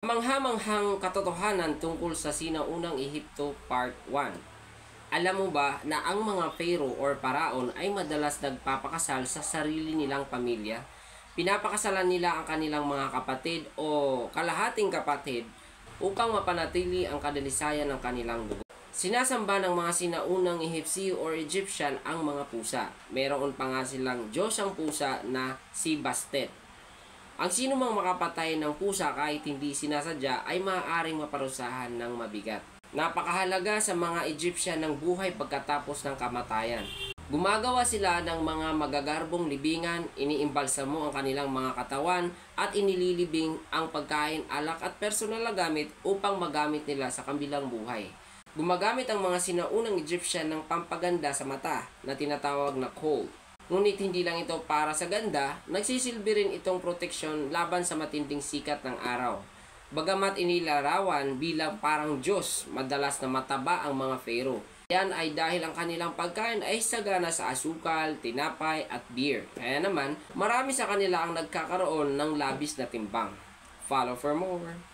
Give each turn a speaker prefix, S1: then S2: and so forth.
S1: Mangha-manghang katotohanan tungkol sa sinaunang Ehipto Part 1. Alam mo ba na ang mga pharaoh or paraon ay madalas nagpapakasal sa sarili nilang pamilya? Pinapakasalan nila ang kanilang mga kapatid o kalahating kapatid upang mapanatili ang kadalisayan ng kanilang dugo. Sinasamba ng mga sinaunang Ehipsyo or Egyptian ang mga pusa. Meron pa nga silang Diyos ang pusa na si Bastet. Ang sino mang makapatay ng pusa kahit hindi sinasadya ay maaaring maparusahan ng mabigat. Napakahalaga sa mga Egyptian ng buhay pagkatapos ng kamatayan. Gumagawa sila ng mga magagarbong libingan, iniimbalsamo ang kanilang mga katawan at inililibing ang pagkain, alak at personal na gamit upang magamit nila sa kabilang buhay. Gumagamit ang mga sinaunang Egyptian ng pampaganda sa mata na tinatawag na kohl. Ngunit hindi lang ito para sa ganda, nagsisilbi rin itong proteksyon laban sa matinding sikat ng araw. Bagamat inilarawan bilang parang Diyos, madalas na mataba ang mga pharaoh. Yan ay dahil ang kanilang pagkain ay sagana sa asukal, tinapay at beer. Kaya naman, marami sa kanila ang nagkakaroon ng labis na timbang. Follow for more!